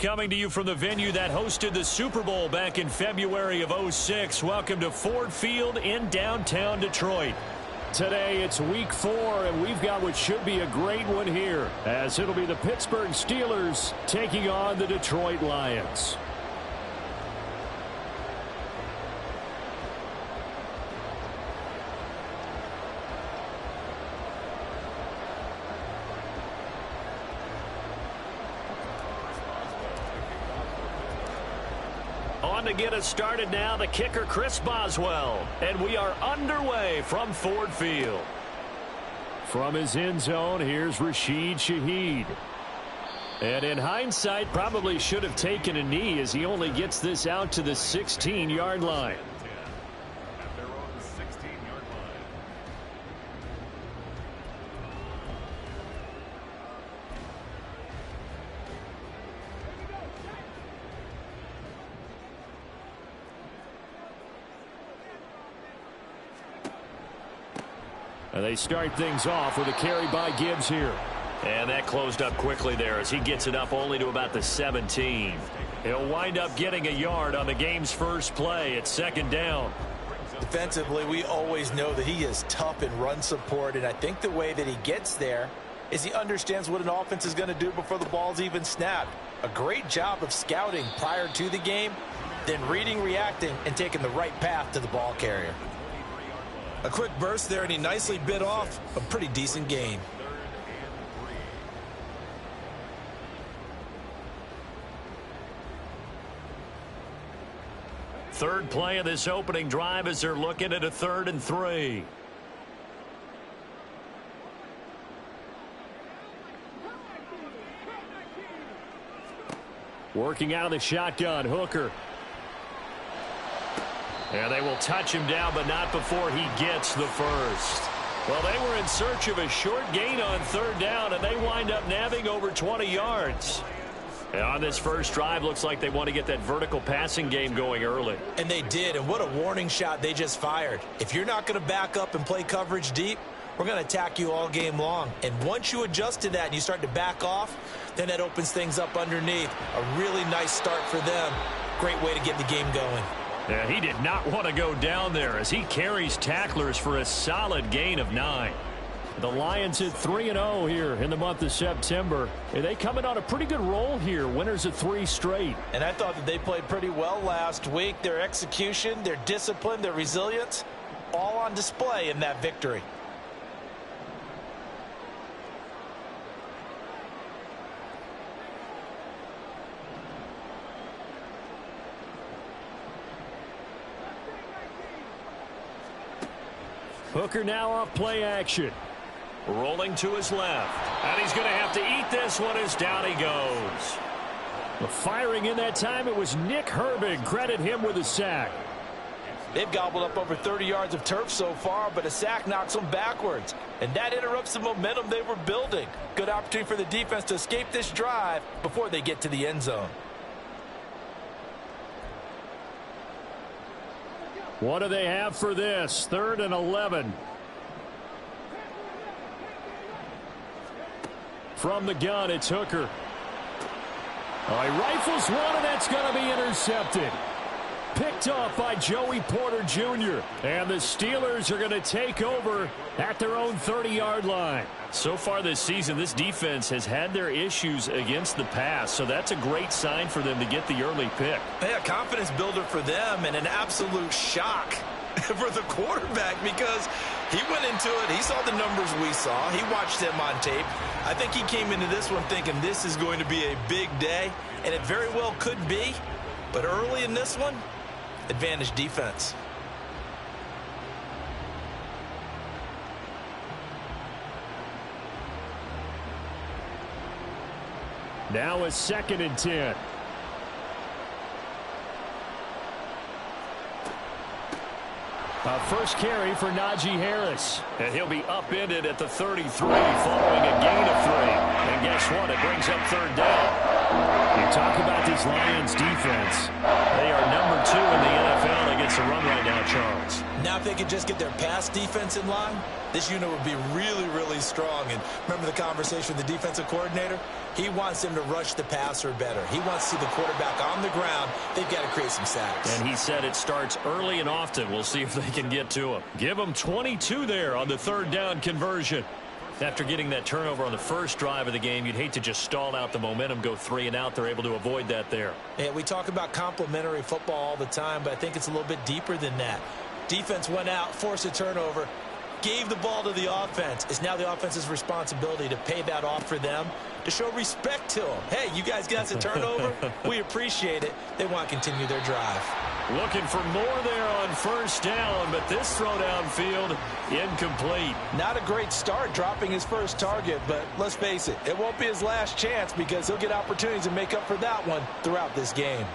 coming to you from the venue that hosted the Super Bowl back in February of '06. Welcome to Ford Field in downtown Detroit. Today it's week 4, and we've got what should be a great one here, as it'll be the Pittsburgh Steelers taking on the Detroit Lions. On to get us started now, the kicker Chris Boswell. And we are underway from Ford Field. From his end zone, here's Rashid Shaheed. And in hindsight, probably should have taken a knee as he only gets this out to the 16-yard line. And they start things off with a carry by Gibbs here. And that closed up quickly there as he gets it up only to about the 17. He'll wind up getting a yard on the game's first play at second down. Defensively, we always know that he is tough in run support, and I think the way that he gets there is he understands what an offense is going to do before the ball's even snapped. A great job of scouting prior to the game, then reading, reacting, and taking the right path to the ball carrier. A quick burst there, and he nicely bit off a pretty decent gain. Third play of this opening drive as they're looking at a 3rd and 3. Working out of the shotgun, Hooker. And they will touch him down, but not before he gets the first. Well, they were in search of a short gain on 3rd down, and they wind up nabbing over 20 yards. And on this first drive, looks like they want to get that vertical passing game going early. And they did, and what a warning shot they just fired. If you're not going to back up and play coverage deep, we're going to attack you all game long. And once you adjust to that and you start to back off, then that opens things up underneath. A really nice start for them. Great way to get the game going. Yeah, he did not want to go down there as he carries tacklers for a solid gain of 9. The Lions at 3-0 here in the month of September. They coming on a pretty good roll here, winners of 3 straight. And I thought that they played pretty well last week. Their execution, their discipline, their resilience, all on display in that victory. Hooker now off play action. Rolling to his left. And he's going to have to eat this one as down he goes. The firing in that time, it was Nick Herbig. Credit him with a sack. They've gobbled up over 30 yards of turf so far, but a sack knocks them backwards. And that interrupts the momentum they were building. Good opportunity for the defense to escape this drive before they get to the end zone. What do they have for this? 3rd and 11. From the gun, it's Hooker. Oh, he rifles one, and that's going to be intercepted. Picked off by Joey Porter Jr. And the Steelers are going to take over at their own 30-yard line. So far this season, this defense has had their issues against the pass, so that's a great sign for them to get the early pick. Yeah, confidence builder for them and an absolute shock for the quarterback because he went into it. He saw the numbers we saw. He watched them on tape. I think he came into this one thinking this is going to be a big day, and it very well could be. But early in this one, advantage defense. Now a 2nd and 10. A first carry for Najee Harris. And he'll be upended at the 33 following a gain of 3. And guess what? It brings up 3rd down. You talk about this Lions defense. They are number 2 in the NFL against the run right now, Charles. Now if they could just get their pass defense in line, this unit would be really, really strong. And remember the conversation with the defensive coordinator? He wants them to rush the passer better. He wants to see the quarterback on the ground. They've got to create some sacks. And he said it starts early and often. We'll see if they can get to him. Give them 22 there on the third down conversion. After getting that turnover on the first drive of the game, you'd hate to just stall out the momentum, go 3 and out. They're able to avoid that there. Yeah, we talk about complementary football all the time, but I think it's a little bit deeper than that. Defense went out, forced a turnover, gave the ball to the offense. It's now the offense's responsibility to pay that off for them, to show respect to them. Hey, you guys got us a turnover? We appreciate it. They want to continue their drive. Looking for more there on first down, but this throw downfield incomplete. Not a great start dropping his first target, but let's face it, it won't be his last chance because he'll get opportunities to make up for that one throughout this game.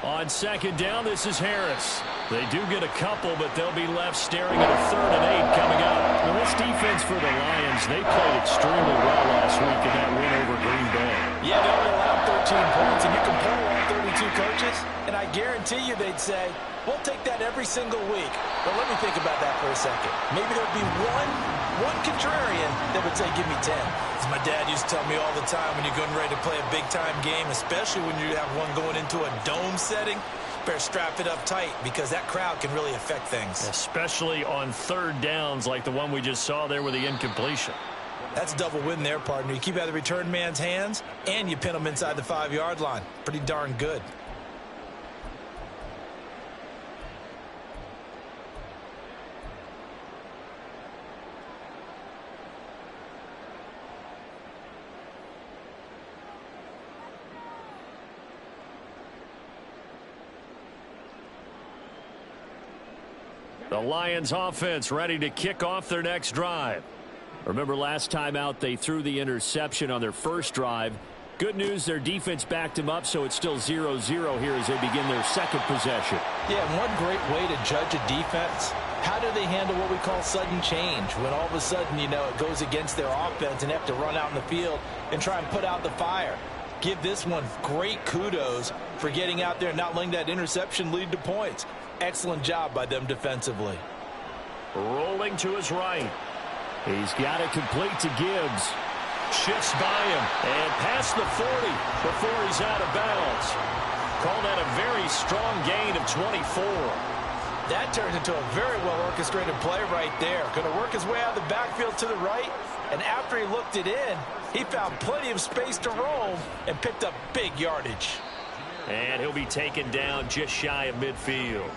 On second down, this is Harris. They do get a couple, but they'll be left staring at a 3rd and 8 coming up. Well, this defense for the Lions, they played extremely well last week in that win over Green Bay. Yeah, they only allowed 13 points, and you can poll all 32 coaches, and I guarantee you they'd say, we'll take that every single week. But let me think about that for a second. Maybe there'd be one contrarian that would say, give me 10. As my dad used to tell me all the time, when you're getting ready to play a big-time game, especially when you have one going into a dome setting, better strap it up tight because that crowd can really affect things. Especially on third downs like the one we just saw there with the incompletion. That's a double win there, partner. You keep out of the return man's hands, and you pin them inside the 5-yard line. Pretty darn good. The Lions offense ready to kick off their next drive. Remember last time out they threw the interception on their first drive. Good news, their defense backed them up, so it's still 0-0 here as they begin their second possession. Yeah, and one great way to judge a defense, how do they handle what we call sudden change? When all of a sudden, you know, it goes against their offense and they have to run out in the field and try and put out the fire. Give this one great kudos for getting out there and not letting that interception lead to points. Excellent job by them defensively. Rolling to his right. He's got it complete to Gibbs. Shifts by him and past the 40 before he's out of bounds. Call that a very strong gain of 24. That turns into a very well-orchestrated play right there. Going to work his way out of the backfield to the right, and after he looked it in, he found plenty of space to roam and picked up big yardage. And he'll be taken down just shy of midfield.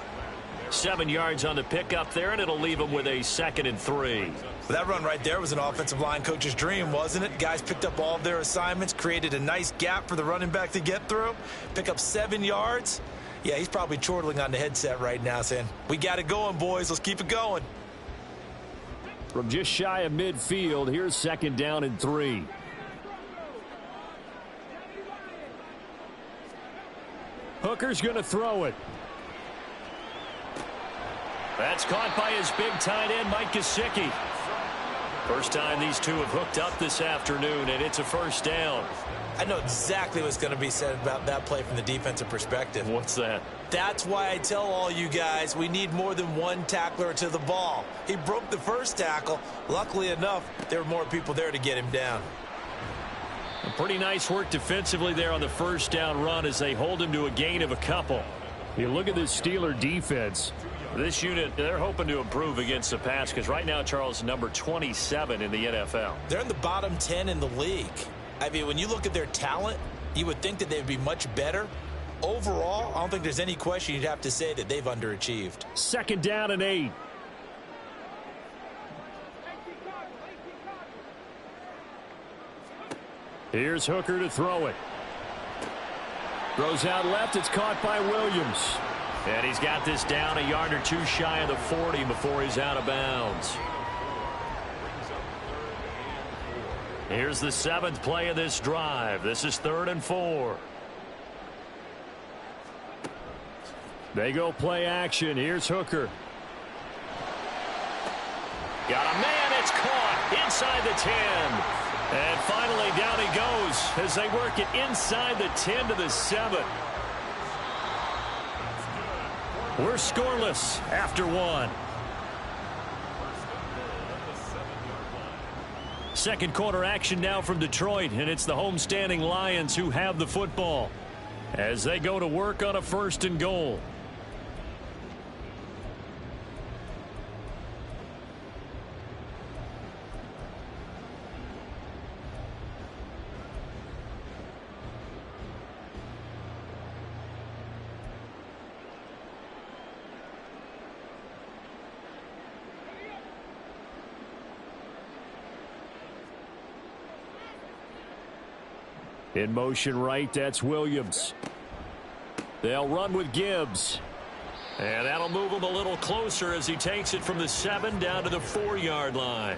7 yards on the pickup there, and it'll leave him with a 2nd and 3. Well, that run right there was an offensive line coach's dream, wasn't it? Guys picked up all of their assignments, created a nice gap for the running back to get through, pick up 7 yards. Yeah, he's probably chortling on the headset right now saying, we got it going, boys. Let's keep it going. From just shy of midfield, here's 2nd down and 3. Hooker's going to throw it. That's caught by his big tight end, Mike Gesicki. First time these two have hooked up this afternoon, and it's a first down. I know exactly what's going to be said about that play from the defensive perspective. What's that? That's why I tell all you guys we need more than one tackler to the ball. He broke the first tackle. Luckily enough, there were more people there to get him down. Pretty nice work defensively there on the first down run as they hold him to a gain of a couple. You look at this Steeler defense. This unit, they're hoping to improve against the pass because right now, Charles, number 27 in the NFL. They're in the bottom 10 in the league. I mean, when you look at their talent, you would think that they'd be much better. Overall, I don't think there's any question you'd have to say that they've underachieved. 2nd down and 8. Here's Hooker to throw it. Throws out left. It's caught by Williams. And he's got this down a yard or two shy of the 40 before he's out of bounds. Here's the 7th play of this drive. This is 3rd and 4. They go play action. Here's Hooker. Got a man. It's caught inside the 10. And finally down he goes as they work it inside the 10 to the 7. We're scoreless after one. Second quarter action now from Detroit, and it's the homestanding Lions who have the football as they go to work on a 1st and goal. In motion right, that's Williams. They'll run with Gibbs. And that'll move him a little closer as he takes it from the 7 down to the 4-yard line.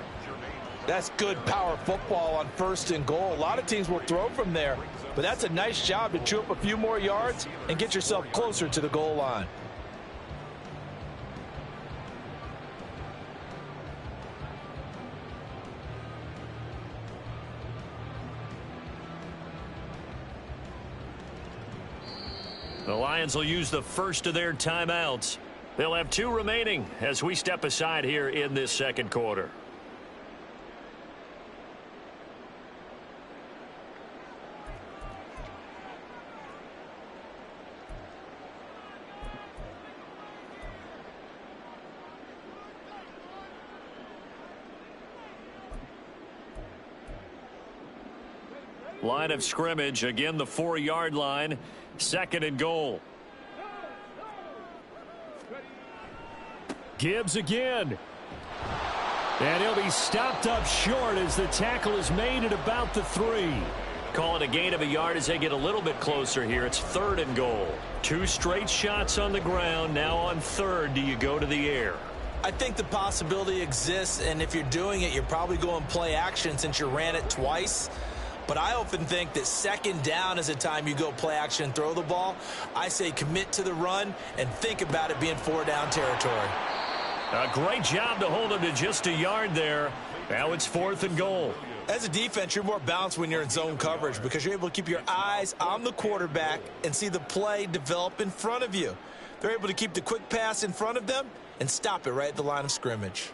That's good power football on 1st and goal. A lot of teams will throw from there, but that's a nice job to chew up a few more yards and get yourself closer to the goal line. The Lions will use the first of their timeouts. They'll have 2 remaining as we step aside here in this second quarter. Line of scrimmage, again the 4-yard line. 2nd and goal. Gibbs again. And he'll be stopped up short as the tackle is made at about the 3. Call it a gain of a yard as they get a little bit closer here. It's 3rd and goal. 2 straight shots on the ground. Now on 3rd, do you go to the air? I think the possibility exists, and if you're doing it, you're probably going play action since you ran it twice. But I often think that 2nd down is a time you go play action and throw the ball. I say commit to the run and think about it being 4-down territory. A great job to hold him to just a yard there. Now it's 4th and goal. As a defense, you're more balanced when you're in zone coverage because you're able to keep your eyes on the quarterback and see the play develop in front of you. They're able to keep the quick pass in front of them and stop it right at the line of scrimmage.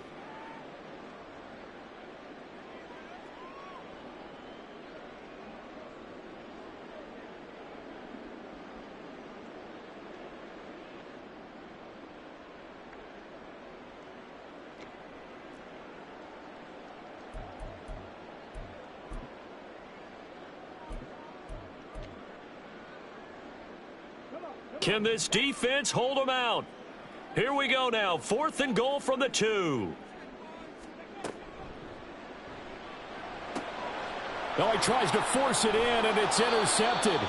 Can this defense hold them out? Here we go now. 4th and goal from the 2. Oh, he tries to force it in, and it's intercepted.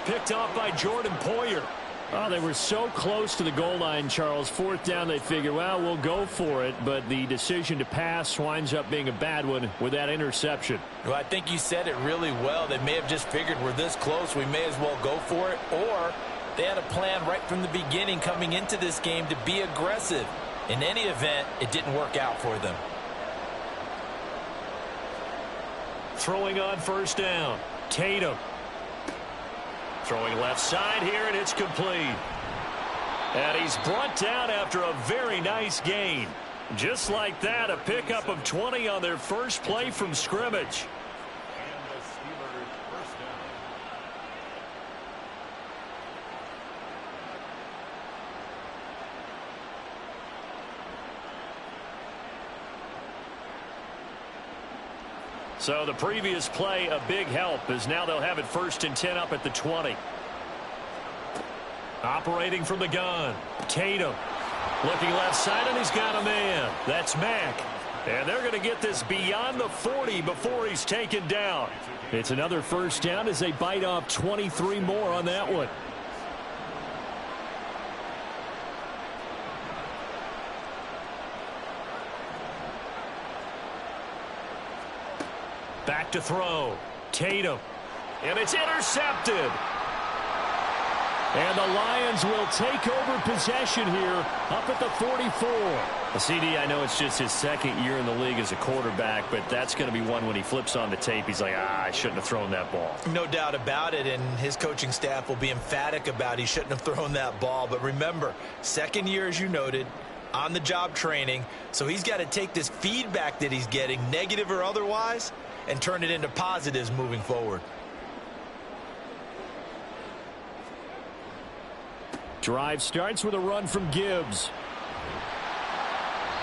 Picked off by Jordan Poyer. Oh, they were so close to the goal line, Charles. 4th down, they figure, well, we'll go for it. But the decision to pass winds up being a bad one with that interception. Well, I think you said it really well. They may have just figured we're this close, we may as well go for it. Or they had a plan right from the beginning coming into this game to be aggressive. In any event, it didn't work out for them. Throwing on 1st down. Tatum. Throwing left side here, and it's complete. And he's brought down after a very nice gain. Just like that, a pickup of 20 on their first play from scrimmage. So the previous play, a big help, as now they'll have it 1st and 10 up at the 20. Operating from the gun, Tatum. Looking left side, and he's got a man. That's Mack. And they're going to get this beyond the 40 before he's taken down. It's another 1st down as they bite off 23 more on that one. Back to throw. Tatum. And it's intercepted. And the Lions will take over possession here up at the 44. CD, I know it's just his second year in the league as a quarterback, but that's going to be one when he flips on the tape, he's like, I shouldn't have thrown that ball. No doubt about it, and his coaching staff will be emphatic about he shouldn't have thrown that ball. But remember, second year, as you noted, on-the-job training, so he's got to take this feedback that he's getting, negative or otherwise, and turn it into positives moving forward. Drive starts with a run from Gibbs.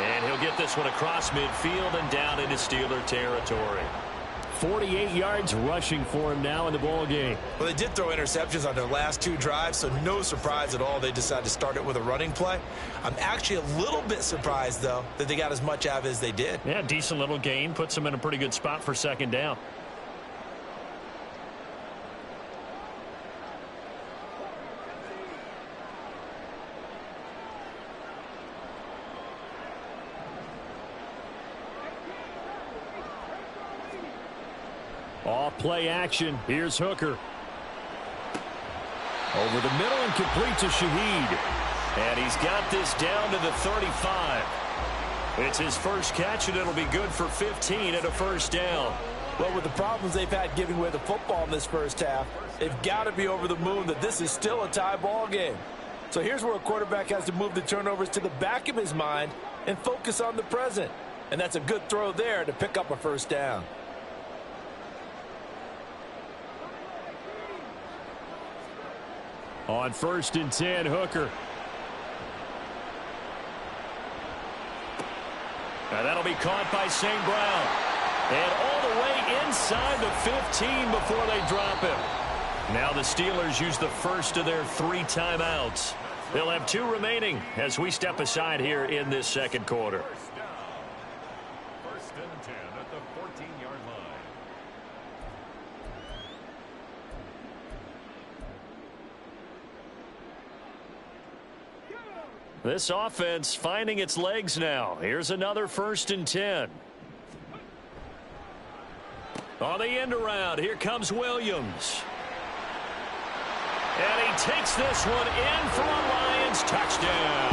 And he'll get this one across midfield and down into Steeler territory. 48 yards rushing for him now in the ball game. Well, they did throw interceptions on their last two drives, so no surprise at all they decided to start it with a running play. I'm actually a little bit surprised, though, that they got as much out of it as they did. Yeah, decent little gain. Puts them in a pretty good spot for second down. Off play action. Here's Hooker. Over the middle and complete to Shaheed. And he's got this down to the 35. It's his first catch, and it'll be good for 15 at a first down. Well, with the problems they've had giving away the football in this first half, they've got to be over the moon that this is still a tie ball game. So here's where a quarterback has to move the turnovers to the back of his mind and focus on the present. And that's a good throw there to pick up a first down. On 1st and 10, Hooker. Now that'll be caught by St. Brown. And all the way inside the 15 before they drop him. Now the Steelers use the first of their 3 timeouts. They'll have 2 remaining as we step aside here in this second quarter. First and 10 at the 14-yard line. This offense finding its legs now. Here's another 1st and 10. On the end around, here comes Williams. And he takes this one in for a Lions touchdown.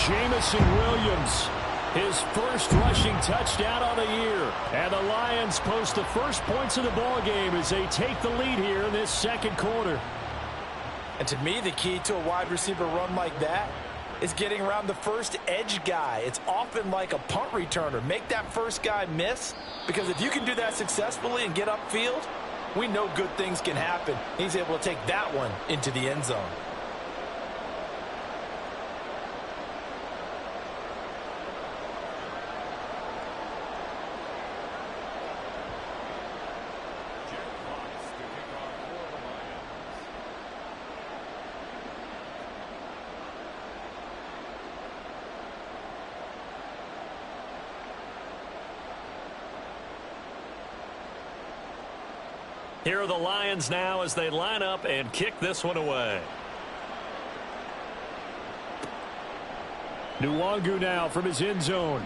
Jamison Williams, his first rushing touchdown on the year. And the Lions post the first points of the ball game as they take the lead here in this second quarter. And to me, the key to a wide receiver run like that is getting around the first edge guy. It's often like a punt returner. Make that first guy miss, because if you can do that successfully and get upfield, we know good things can happen. He's able to take that one into the end zone. Here are the Lions now as they line up and kick this one away. Nwangu now from his end zone.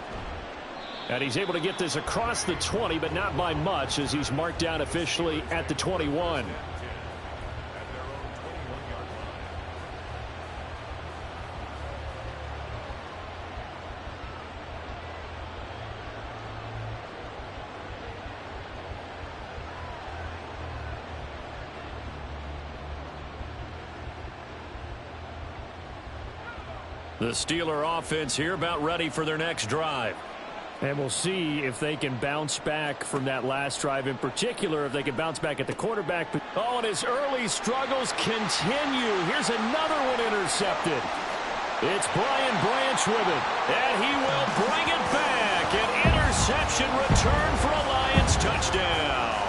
And he's able to get this across the 20, but not by much, as he's marked down officially at the 21. The Steeler offense here about ready for their next drive. And we'll see if they can bounce back from that last drive, in particular if they can bounce back at the quarterback. Oh, and his early struggles continue. Here's another one intercepted. It's Brian Branch with it, and he will bring it back. An interception return for a Lions touchdown.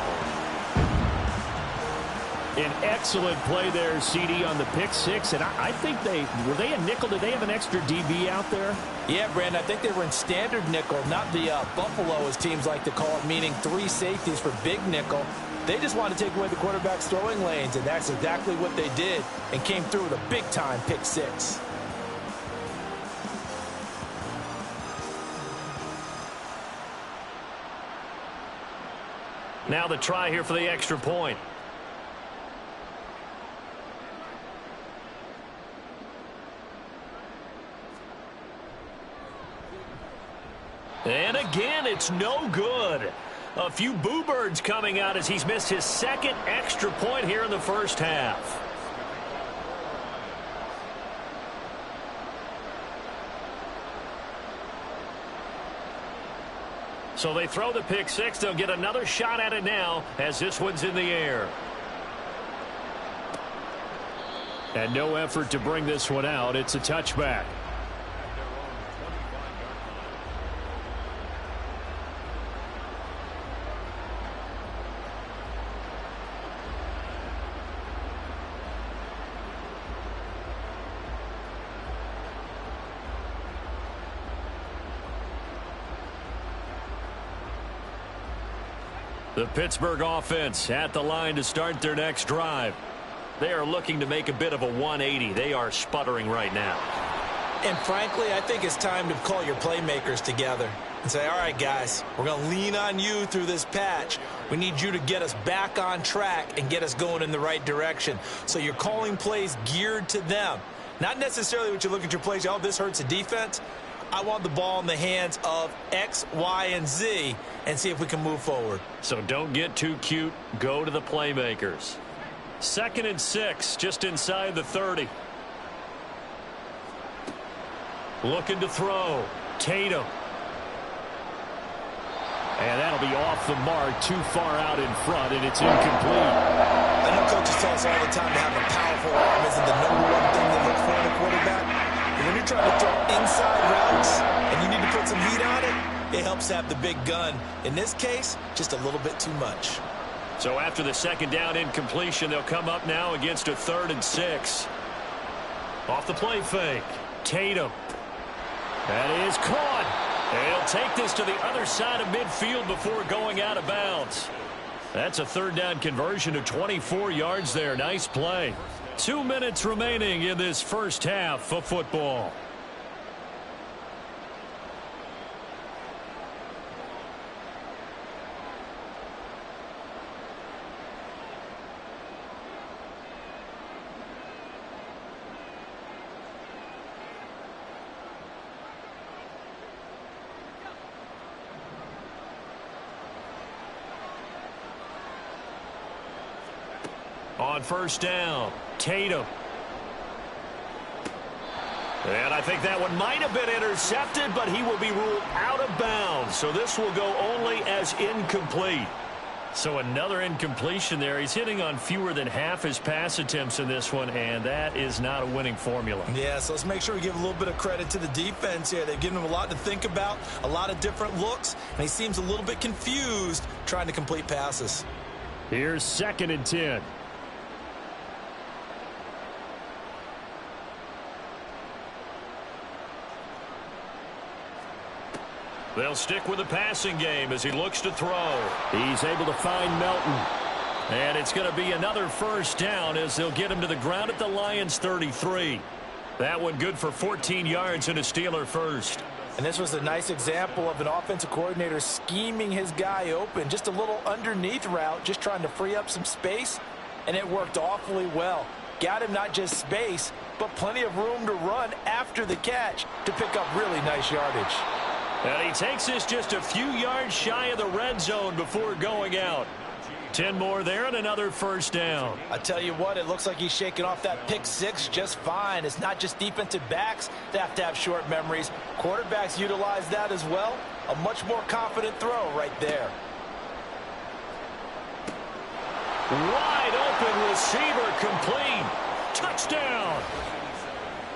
An excellent play there, CD, on the pick six. And I think were they a nickel? Did they have an extra DB out there? Yeah, Brandon, I think they were in standard nickel, not the Buffalo, as teams like to call it, meaning 3 safeties for big nickel. They just wanted to take away the quarterback's throwing lanes, and that's exactly what they did, and came through with a big-time pick six. Now the try here for the extra point. And again, it's no good. A few boo birds coming out as he's missed his second extra point here in the first half. So they throw the pick six. They'll get another shot at it now as this one's in the air. And no effort to bring this one out. It's a touchback. The Pittsburgh offense at the line to start their next drive. They are looking to make a bit of a 180. They are sputtering right now. And frankly, I think it's time to call your playmakers together and say, all right, guys, we're going to lean on you through this patch. We need you to get us back on track and get us going in the right direction. So you're calling plays geared to them. Not necessarily what you look at your plays, oh, this hurts the defense. I want the ball in the hands of X, Y, and Z and see if we can move forward. So don't get too cute. Go to the playmakers. 2nd and 6, just inside the 30. Looking to throw. Tatum. And that'll be off the mark, too far out in front, and it's incomplete. I know coaches tell us all the time to have a powerful arm isn't the #1 thing they look for in a quarterback. But when you're trying to throw inside routes and you need to put some heat on it, it helps have the big gun. In this case, just a little bit too much. So after the 2nd down incompletion, they'll come up now against a 3rd and 6. Off the play fake. Tatum. That is caught. They'll take this to the other side of midfield before going out of bounds. That's a 3rd down conversion of 24 yards there. Nice play. 2 minutes remaining in this first half of football. On 1st down, Tatum. And I think that one might have been intercepted, but he will be ruled out of bounds. So this will go only as incomplete. So another incompletion there. He's hitting on fewer than half his pass attempts in this one, and that is not a winning formula. Yeah, so let's make sure we give a little bit of credit to the defense here. They've given him a lot to think about, a lot of different looks, and he seems a little bit confused trying to complete passes. Here's 2nd and 10. They'll stick with the passing game as he looks to throw. He's able to find Melton. And it's going to be another 1st down as they'll get him to the ground at the Lions 33. That one good for 14 yards and a Steeler first. And this was a nice example of an offensive coordinator scheming his guy open. Just a little underneath route, just trying to free up some space. And it worked awfully well. Got him not just space, but plenty of room to run after the catch to pick up really nice yardage. And he takes this just a few yards shy of the red zone before going out. 10 more there and another 1st down. I tell you what, it looks like he's shaking off that pick six just fine. It's not just defensive backs that have short memories. Quarterbacks utilize that as well. A much more confident throw right there. Wide open receiver complete. Touchdown.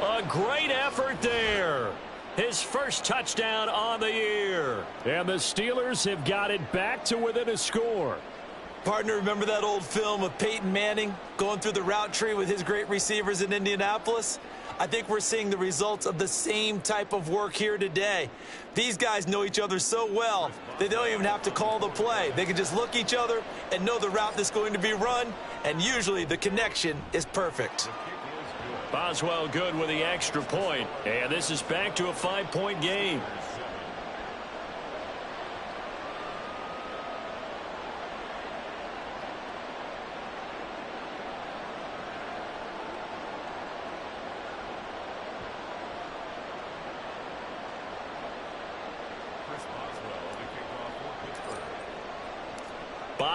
A great effort there. His first touchdown on the year. And the Steelers have got it back to within a score. Partner, remember that old film of Peyton Manning going through the route tree with his great receivers in Indianapolis? I think we're seeing the results of the same type of work here today. These guys know each other so well they don't even have to call the play. They can just look each other and know the route that's going to be run, and usually the connection is perfect. Boswell good with the extra point, and this is back to a 5-point game.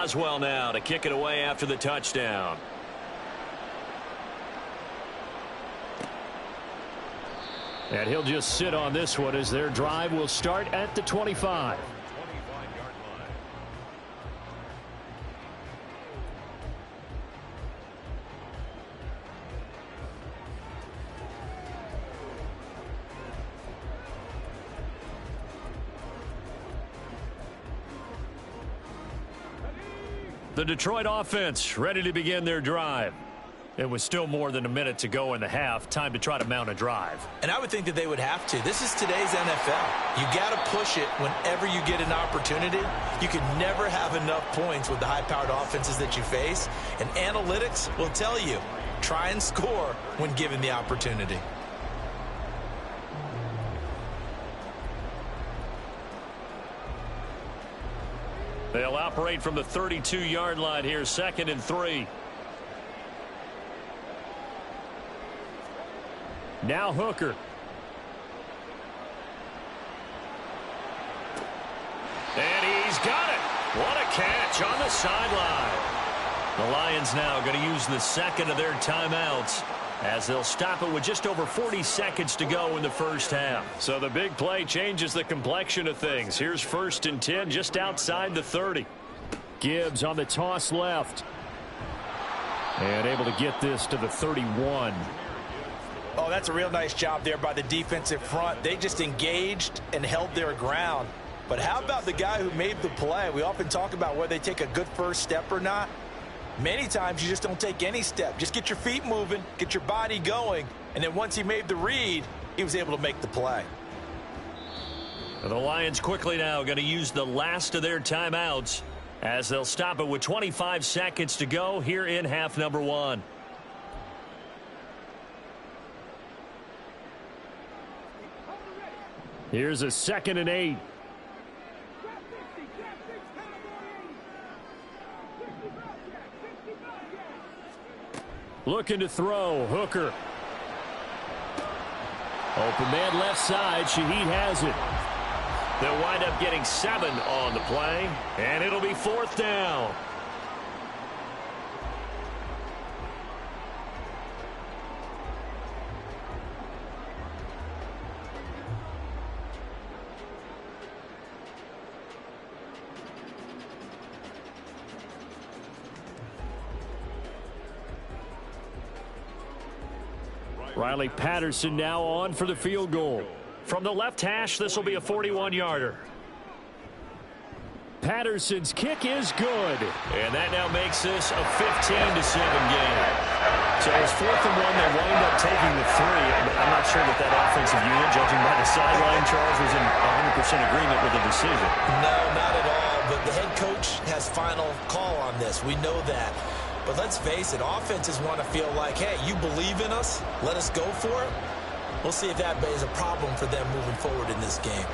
Boswell now to kick it away after the touchdown. And he'll just sit on this one as their drive will start at the 25. The Detroit offense ready to begin their drive. It was still more than a minute to go in the half. Time to try to mount a drive. And I would think that they would have to. This is today's NFL. You got to push it whenever you get an opportunity. You can never have enough points with the high-powered offenses that you face. And analytics will tell you, try and score when given the opportunity. They'll operate from the 32-yard line here, 2nd and 3. Now Hooker. And he's got it. What a catch on the sideline. The Lions now going to use the second of their timeouts as they'll stop it with just over 40 seconds to go in the first half. So the big play changes the complexion of things. Here's 1st and 10 just outside the 30. Gibbs on the toss left. And able to get this to the 31. Oh, that's a real nice job there by the defensive front. They just engaged and held their ground. But how about the guy who made the play? We often talk about whether they take a good first step or not. Many times you just don't take any step. Just get your feet moving, get your body going, and then once he made the read, he was able to make the play. The Lions quickly now going to use the last of their timeouts as they'll stop it with 25 seconds to go here in half number 1. Here's a 2nd and 8. Looking to throw. Hooker. Open man left side. Shaheed has it. They'll wind up getting 7 on the play, and it'll be 4th down. Riley Patterson now on for the field goal. From the left hash, this will be a 41-yarder. Patterson's kick is good. And that now makes this a 15-7 game. So it's 4th and 1. They wind up taking the 3. I'm not sure that offensive unit, judging by the sideline, Charles, was in 100% agreement with the decision. No, not at all. But the head coach has final call on this. We know that. But let's face it, offenses want to feel like, hey, you believe in us, let us go for it. We'll see if that is a problem for them moving forward in this game.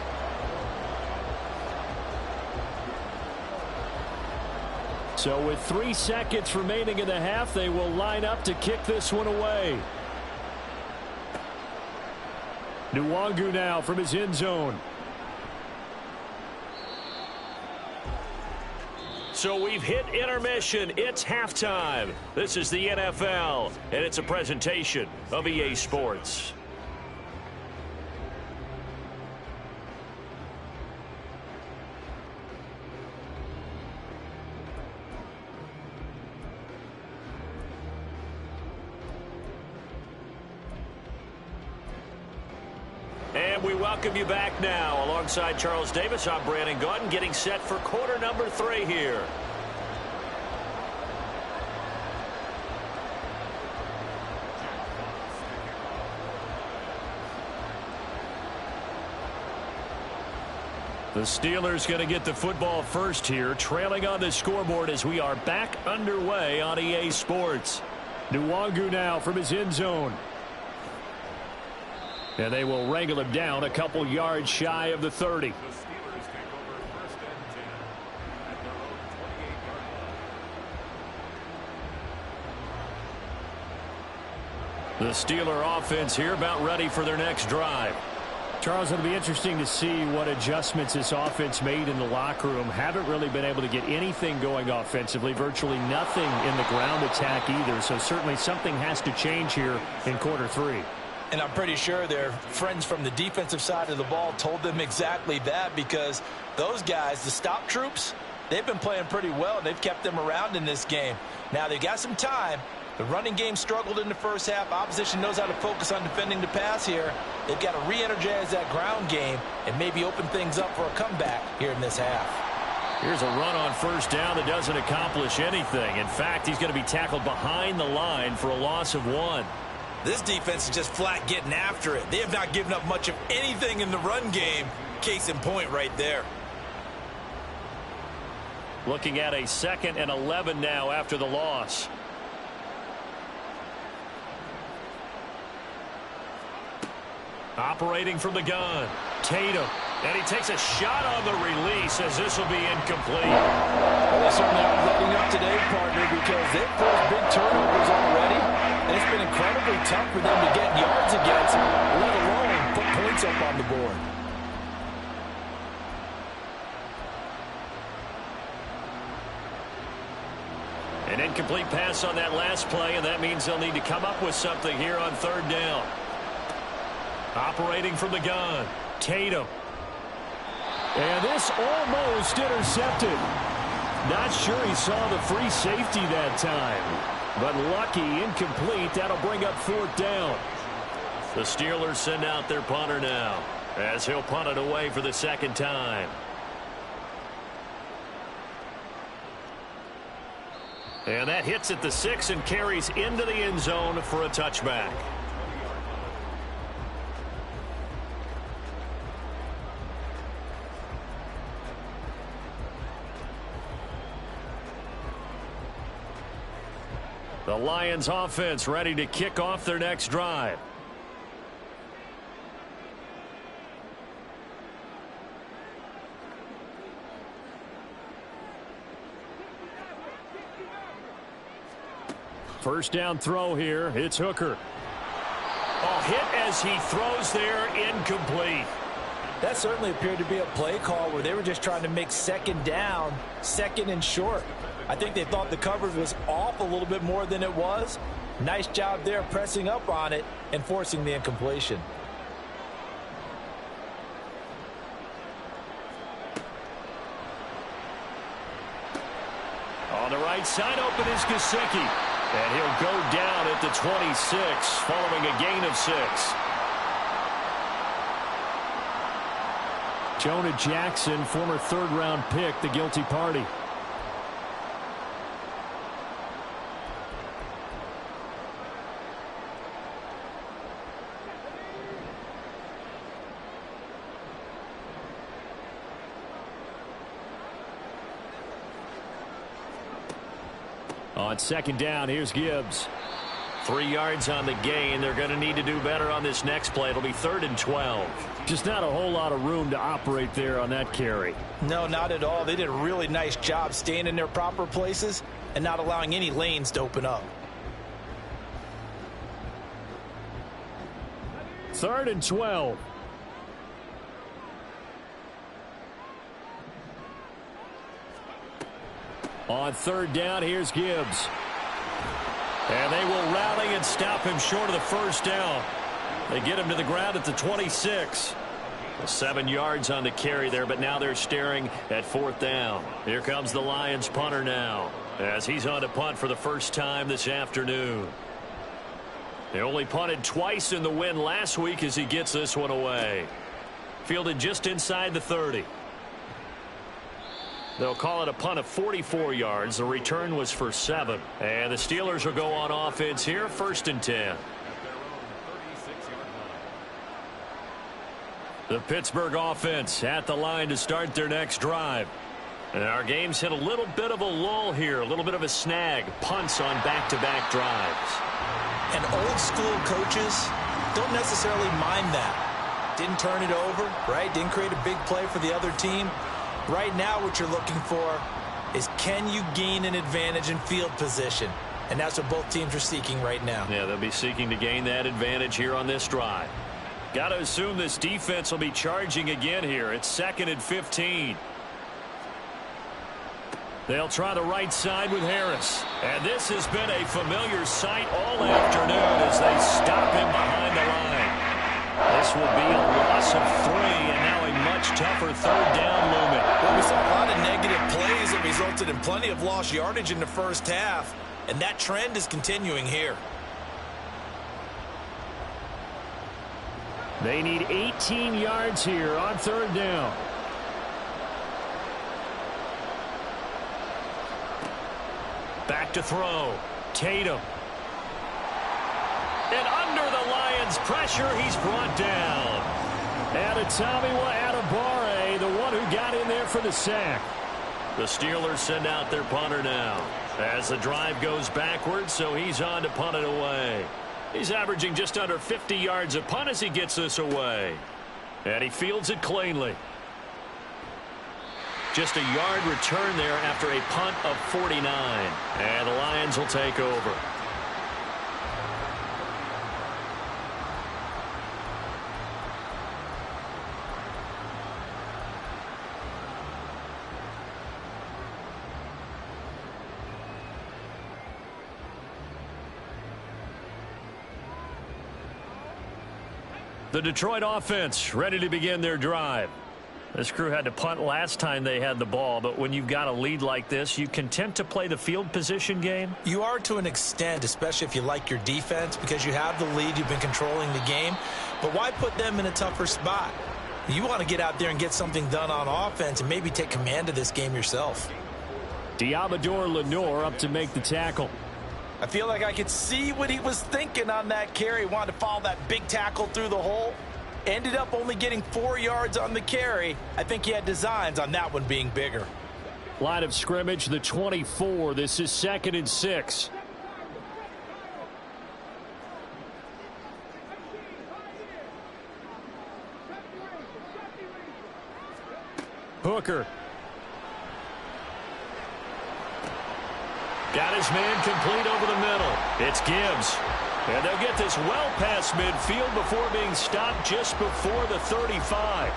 So with 3 seconds remaining in the half, they will line up to kick this one away. Nwangu now from his end zone. So we've hit intermission. It's halftime. This is the NFL, and it's a presentation of EA Sports. And we welcome you back now. Alongside Charles Davis, I'm Brandon Gaudin, getting set for quarter number 3 here. The Steelers going to get the football first here, trailing on the scoreboard as we are back underway on EA Sports. Nwangu now from his end zone. And they will wrangle him down a couple yards shy of the 30. The Steeler offense here about ready for their next drive. Charles, it'll be interesting to see what adjustments this offense made in the locker room. Haven't really been able to get anything going offensively, virtually nothing in the ground attack either. So certainly something has to change here in quarter three. And I'm pretty sure their friends from the defensive side of the ball told them exactly that, because those guys, the stop troops, they've been playing pretty well, and they've kept them around in this game. Now, they've got some time. The running game struggled in the first half. Opposition knows how to focus on defending the pass here. They've got to re-energize that ground game and maybe open things up for a comeback here in this half. Here's a run on first down that doesn't accomplish anything. In fact, he's going to be tackled behind the line for a loss of 1. This defense is just flat getting after it. They have not given up much of anything in the run game. Case in point right there. Looking at a 2nd and 11 now after the loss. Operating from the gun, Tatum. And he takes a shot on the release as this will be incomplete. Well, they certainly are letting up today, partner, because they've forced big turnovers already. And it's been incredibly tough for them to get yards against, let alone put points up on the board. An incomplete pass on that last play, and that means they'll need to come up with something here on 3rd down. Operating from the gun, Tatum. And this almost intercepted. Not sure he saw the free safety that time. But lucky, incomplete. That'll bring up 4th down. The Steelers send out their punter now, as he'll punt it away for the 2nd time. And that hits at the 6 and carries into the end zone for a touchback. The Lions offense ready to kick off their next drive. First down throw here. It's Hooker. Oh, hit as he throws there, incomplete. That certainly appeared to be a play call where they were just trying to make 2nd down, 2nd and short. I think they thought the coverage was off a little bit more than it was. Nice job there pressing up on it and forcing the incompletion. On the right side, open is Gesicki. And he'll go down at the 26 following a gain of 6. Jonah Jackson, former 3rd-round pick, the guilty party. On 2nd down, here's Gibbs. 3 yards on the gain. They're going to need to do better on this next play. It'll be 3rd and 12. Just not a whole lot of room to operate there on that carry. No, not at all. They did a really nice job staying in their proper places and not allowing any lanes to open up. 3rd and 12. On 3rd down, here's Gibbs. And they will rally and stop him short of the 1st down. They get him to the ground at the 26. 7 yards on the carry there, but now they're staring at 4th down. Here comes the Lions punter now, as he's on to punt for the first time this afternoon. They only punted twice in the win last week as he gets this one away. Fielded just inside the 30. They'll call it a punt of 44 yards. The return was for 7. And the Steelers will go on offense here, 1st and 10. The Pittsburgh offense at the line to start their next drive. And our game's hit a little bit of a lull here, a little bit of a snag. Punts on back-to-back drives. And old school coaches don't necessarily mind that. Didn't turn it over, right? Didn't create a big play for the other team. Right now what you're looking for is, can you gain an advantage in field position? And that's what both teams are seeking right now. Yeah, they'll be seeking to gain that advantage here on this drive. Got to assume this defense will be charging again here. It's 2nd and 15. They'll try the right side with Harris. And this has been a familiar sight all afternoon as they stop him behind the line. This will be a loss of 3, and now a much tougher 3rd down looming. Well, we saw a lot of negative plays that resulted in plenty of lost yardage in the first half, and that trend is continuing here. They need 18 yards here on 3rd down. Back to throw. Tatum. And under the Lions' pressure, he's brought down. And Tomiwa Adebawore, the one who got in there for the sack. The Steelers send out their punter now as the drive goes backwards, so he's on to punt it away. He's averaging just under 50 yards a punt as he gets this away. And he fields it cleanly. Just a yard return there after a punt of 49. And the Lions will take over. The Detroit offense ready to begin their drive. This crew had to punt last time they had the ball, but when you've got a lead like this, you content to play the field position game? You are to an extent, especially if you like your defense, because you have the lead, you've been controlling the game. But why put them in a tougher spot? You want to get out there and get something done on offense and maybe take command of this game yourself. Diamador Lenore up to make the tackle. I feel like I could see what he was thinking on that carry. Wanted to follow that big tackle through the hole. Ended up only getting 4 yards on the carry. I think he had designs on that one being bigger. Line of scrimmage, the 24. This is 2nd and 6. Hooker. Got his man complete over the middle. It's Gibbs. And they'll get this well past midfield before being stopped just before the 35.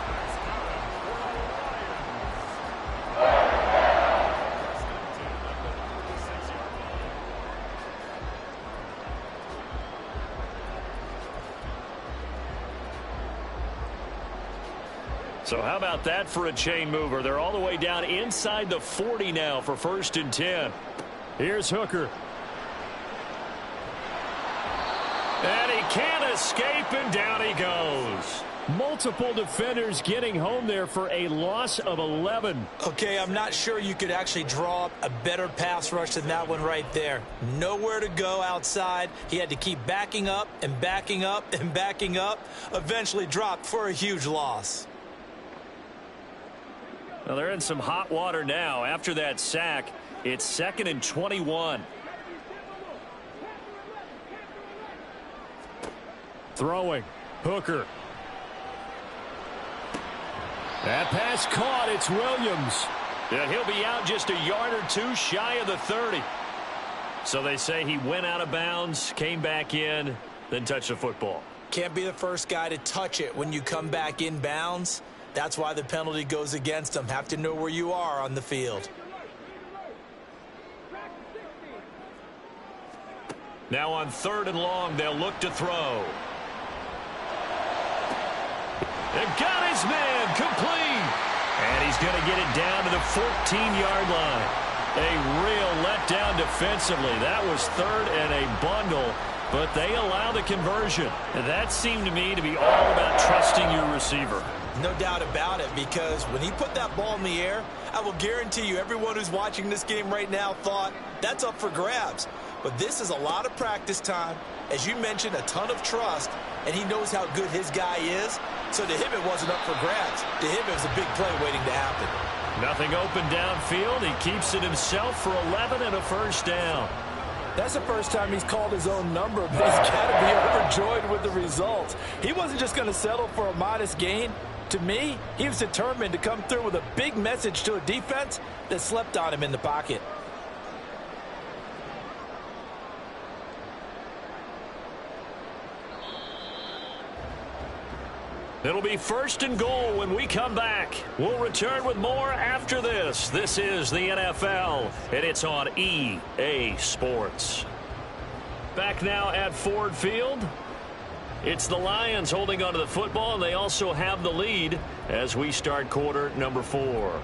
So how about that for a chain mover? They're all the way down inside the 40 now for 1st and 10. Here's Hooker. And he can't escape, and down he goes. Multiple defenders getting home there for a loss of 11. Okay, I'm not sure you could actually draw up a better pass rush than that one right there. Nowhere to go outside. He had to keep backing up and backing up and backing up. Eventually dropped for a huge loss. Well, they're in some hot water now. After that sack, it's 2nd and 21. Throwing. Hooker. That pass caught. It's Williams. And he'll be out just a yard or two shy of the 30. So they say he went out of bounds, came back in, then touched the football. Can't be the first guy to touch it when you come back in bounds. That's why the penalty goes against him. Have to know where you are on the field. Now on 3rd and long, they'll look to throw. And got his man complete. And he's going to get it down to the 14-yard line. A real letdown defensively. That was 3rd and a bundle, but they allow the conversion. And that seemed to me to be all about trusting your receiver. No doubt about it, because when he put that ball in the air, I will guarantee you everyone who's watching this game right now thought that's up for grabs. But this is a lot of practice time. As you mentioned, a ton of trust, and he knows how good his guy is. So to him, it wasn't up for grabs. To him, it was a big play waiting to happen. Nothing open downfield. He keeps it himself for 11 and a 1st down. That's the first time he's called his own number, but he's got to be overjoyed with the results. He wasn't just going to settle for a modest gain. To me, he was determined to come through with a big message to a defense that slept on him in the pocket. It'll be 1st and goal when we come back. We'll return with more after this. This is the NFL, and it's on EA Sports. Back now at Ford Field. It's the Lions holding onto the football, and they also have the lead as we start quarter number 4.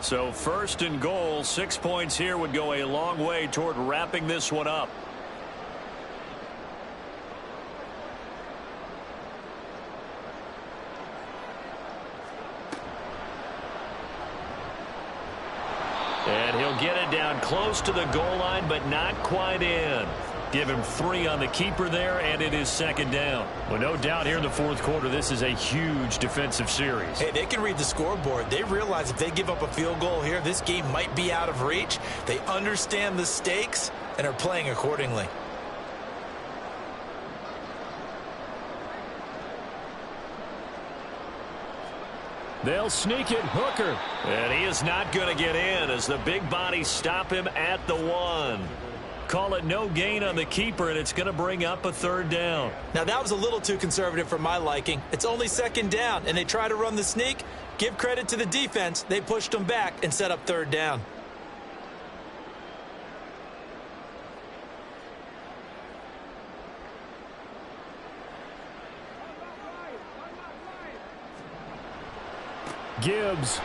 So 1st and goal, 6 points here would go a long way toward wrapping this one up. And he'll get it down close to the goal line, but not quite in. Give him 3 on the keeper there, and it is 2nd down. Well, no doubt here in the 4th quarter, this is a huge defensive series. Hey, they can read the scoreboard. They realize if they give up a field goal here, this game might be out of reach. They understand the stakes and are playing accordingly. They'll sneak it. Hooker. And he is not going to get in as the big bodies stop him at the 1. Call it no gain on the keeper, and it's going to bring up a 3rd down. Now, that was a little too conservative for my liking. It's only 2nd down, and they try to run the sneak. Give credit to the defense. They pushed them back and set up 3rd down. Gibbs.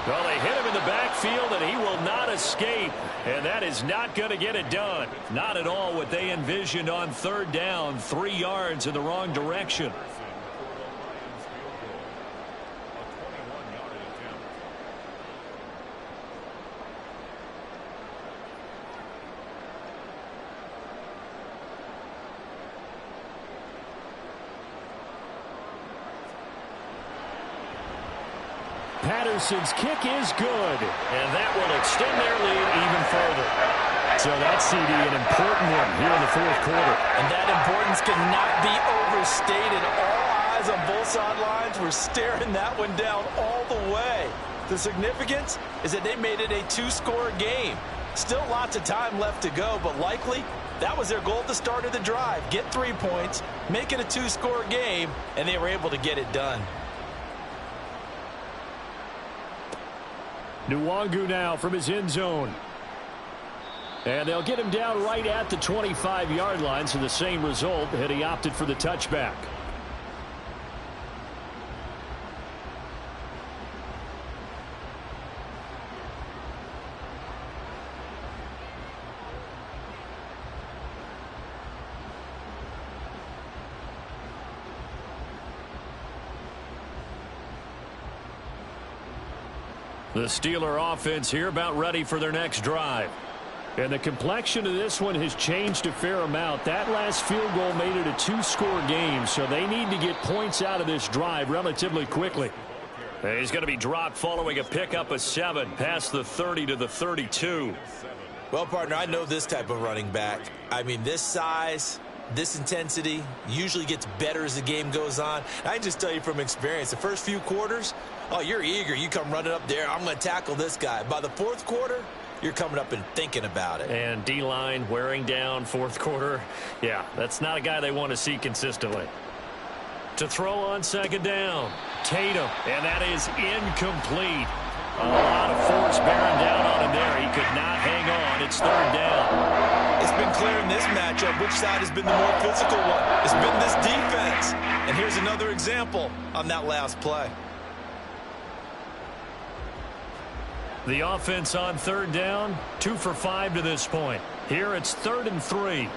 Well, they hit him in the backfield, and he will not escape. And that is not going to get it done. Not at all what they envisioned on 3rd down. 3 yards in the wrong direction. Patterson's kick is good, and that will extend their lead even further. So that's CD, an important one here in the 4th quarter. And that importance cannot be overstated. All eyes on both sidelines were staring that one down all the way. The significance is that they made it a 2-score game. Still lots of time left to go, but likely that was their goal at the start of the drive. Get 3 points, make it a 2-score game, and they were able to get it done. Nwangu now from his end zone. And they'll get him down right at the 25-yard line, so the same result, and he opted for the touchback. The Steeler offense here about ready for their next drive. And the complexion of this one has changed a fair amount. That last field goal made it a 2-score game, so they need to get points out of this drive relatively quickly. He's going to be dropped following a pickup of 7 past the 30 to the 32. Well, partner, I know this type of running back. I mean, this size, this intensity usually gets better as the game goes on. I can just tell you from experience, the first few quarters, oh, you're eager. You come running up there. I'm going to tackle this guy. By the 4th quarter, you're coming up and thinking about it. And D-line wearing down 4th quarter. Yeah, that's not a guy they want to see consistently. To throw on 2nd down. Tatum, and that is incomplete. A lot of force bearing down on him there. He could not hang on. It's 3rd down. It's been clear in this matchup which side has been the more physical one. It's been this defense. And here's another example on that last play. The offense on 3rd down, 2 for 5 to this point. Here it's 3rd and 3.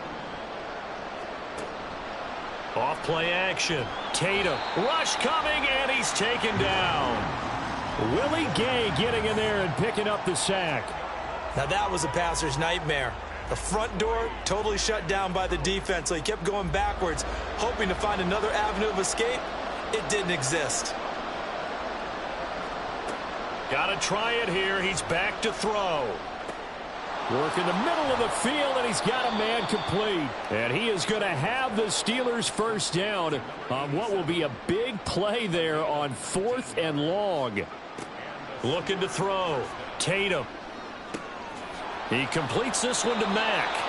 Off play action. Tatum. Rush coming, and he's taken down. Willie Gay getting in there and picking up the sack. Now that was a passer's nightmare. The front door totally shut down by the defense, so he kept going backwards, hoping to find another avenue of escape. It didn't exist. Got to try it here. He's back to throw. Work in the middle of the field, and he's got a man complete. And he is going to have the Steelers' 1st down on what will be a big play there on 4th and long. Looking to throw. Tatum He completes this one to Mack.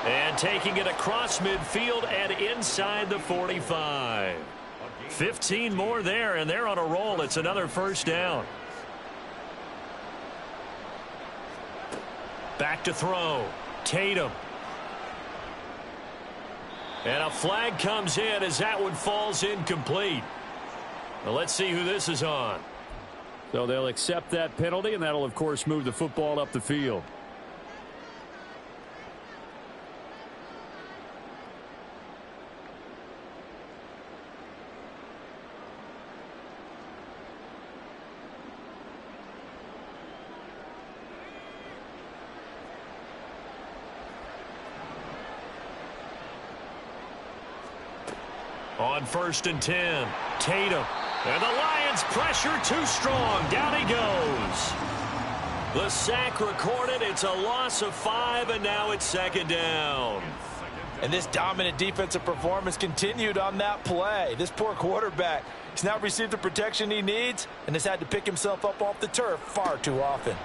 And taking it across midfield and inside the 45. 15 more there, and they're on a roll. It's another first down. Back to throw. Tatum. And a flag comes in as that one falls incomplete. Well, let's see who this is on. So they'll accept that penalty, and that'll, of course, move the football up the field. On 1st and 10, Tatum. And the Lions pressure too strong. Down he goes. The sack recorded. It's a loss of 5, and now it's 2nd down. And this dominant defensive performance continued on that play. This poor quarterback has now received the protection he needs and has had to pick himself up off the turf far too often.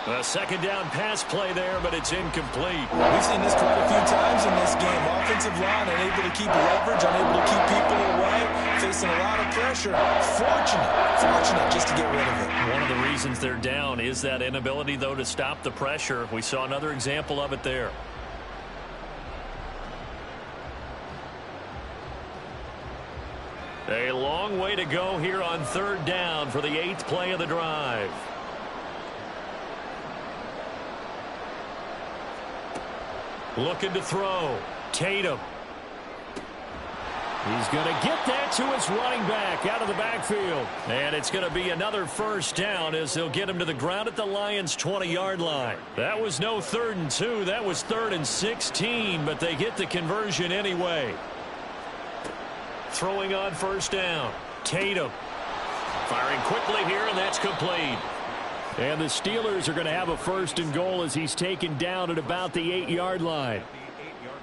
A 2nd down pass play there, but it's incomplete. We've seen this quite a few times in this game. Offensive line unable to keep leverage, unable to keep people away, facing a lot of pressure. Fortunate just to get rid of it. One of the reasons they're down is that inability, though, to stop the pressure. We saw another example of it there. A long way to go here on 3rd down for the 8th play of the drive. Looking to throw. Tatum. He's going to get that to his running back out of the backfield. And it's going to be another first down as they'll get him to the ground at the Lions' 20-yard line. That was no 3rd and 2. That was 3rd and 16, but they get the conversion anyway. Throwing on 1st down. Tatum. Firing quickly here, and that's complete. And the Steelers are going to have a 1st and goal as he's taken down at about the 8-yard line.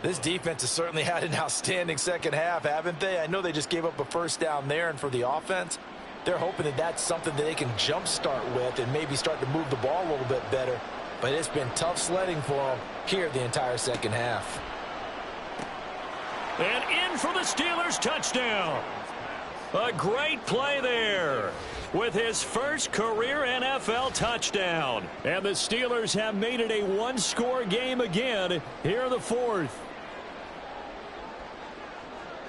This defense has certainly had an outstanding second half, haven't they? I know they just gave up a 1st down there, and for the offense, they're hoping that that's something that they can jumpstart with and maybe start to move the ball a little bit better. But it's been tough sledding for them here the entire second half. And in for the Steelers touchdown. A great play there with his first career NFL touchdown. And the Steelers have made it a one-score game again here in the 4th.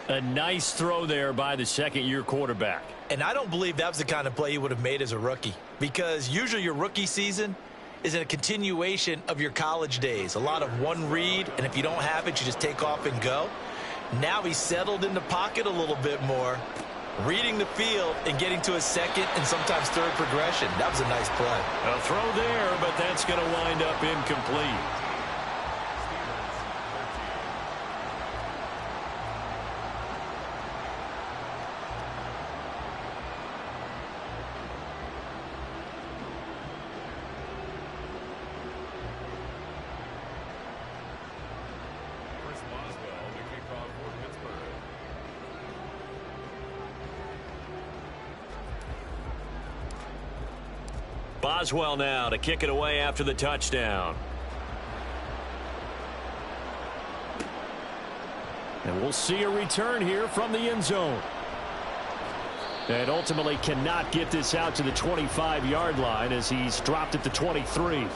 A nice throw there by the second-year quarterback. And I don't believe that was the kind of play he would have made as a rookie, because usually your rookie season is a continuation of your college days. A lot of one read, and if you don't have it, you just take off and go. Now he's settled in the pocket a little bit more, reading the field and getting to a 2nd and sometimes 3rd progression. That was a nice play. A throw there, but that's going to wind up incomplete. Boswell now to kick it away after the touchdown. And we'll see a return here from the end zone. And ultimately cannot get this out to the 25-yard line as he's dropped at the 23.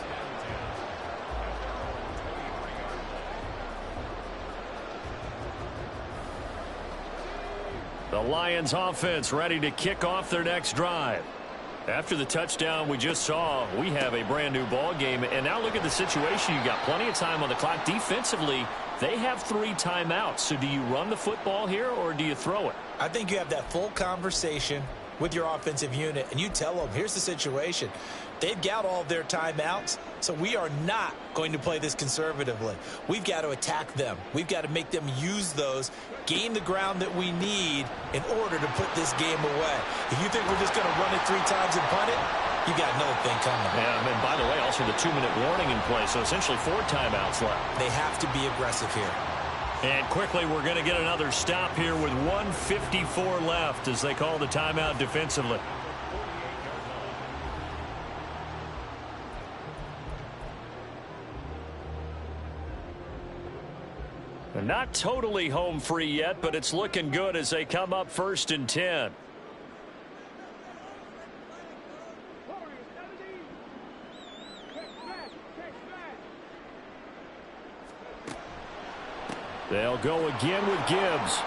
The Lions offense ready to kick off their next drive. After the touchdown we just saw, we have a brand new ball game. And now look at the situation. You got plenty of time on the clock. Defensively, they have 3 timeouts. So do you run the football here or do you throw it? I think you have that full conversation with your offensive unit, and you tell them, here's the situation. They've got all of their timeouts, so we are not going to play this conservatively. We've got to attack them. We've got to make them use those, gain the ground that we need in order to put this game away. If you think we're just going to run it 3 times and punt it, you got another thing coming. Yeah, and by the way, also the 2-minute warning in play, so essentially 4 timeouts left. They have to be aggressive here. And quickly, we're going to get another stop here with 1:54 left as they call the timeout defensively. Not totally home free yet, but it's looking good as they come up 1st and 10. They'll go again with Gibbs.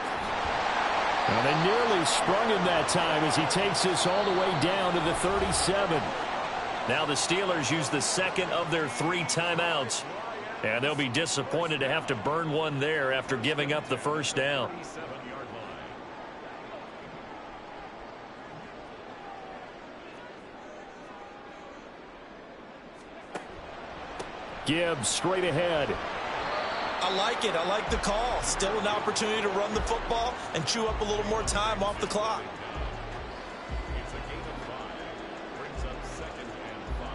And they nearly sprung him that time as he takes this all the way down to the 37. Now the Steelers use the second of their 3 timeouts. And they'll be disappointed to have to burn one there after giving up the first down. Gibbs straight ahead. I like it. I like the call. Still an opportunity to run the football and chew up a little more time off the clock. It's a gain of 5. Brings up 2nd and 5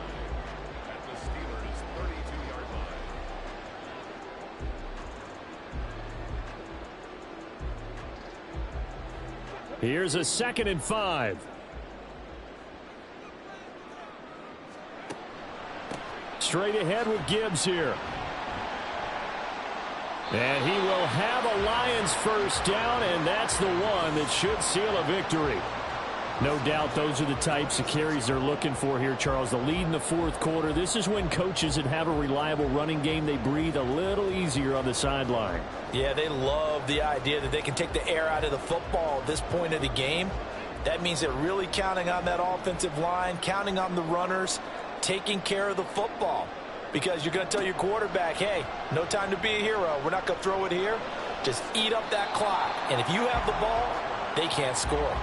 at the Steelers' 32-yard line. Here's a 2nd and 5. Straight ahead with Gibbs here. And he will have a Lions first down, and that's the one that should seal a victory. No doubt those are the types of carries they're looking for here, Charles. The lead in the 4th quarter. This is when coaches that have a reliable running game, they breathe a little easier on the sideline. Yeah, they love the idea that they can take the air out of the football at this point of the game. That means they're really counting on that offensive line, counting on the runners, taking care of the football. Because you're going to tell your quarterback, hey, no time to be a hero. We're not going to throw it here. Just eat up that clock. And if you have the ball, they can't score.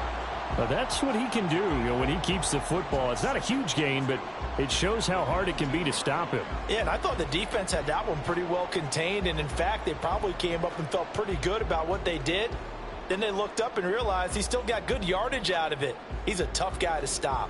Well, that's what he can do, when he keeps the football. It's not a huge gain, but it shows how hard it can be to stop him. Yeah, and I thought the defense had that one pretty well contained. And, in fact, they probably came up and felt pretty good about what they did. Then they looked up and realized he still got good yardage out of it. He's a tough guy to stop.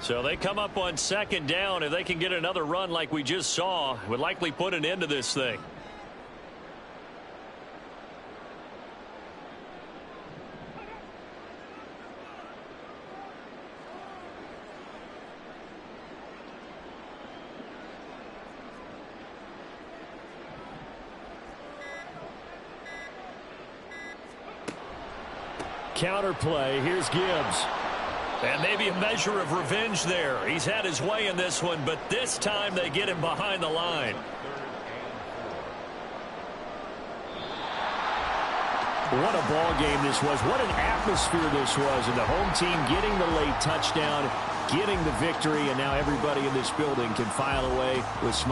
So they come up on 2nd down. If they can get another run like we just saw, would likely put an end to this thing. Counter play. Here's Gibbs. And maybe a measure of revenge there. He's had his way in this one, but this time they get him behind the line. What a ball game this was. What an atmosphere this was. And the home team getting the late touchdown, getting the victory, and now everybody in this building can file away with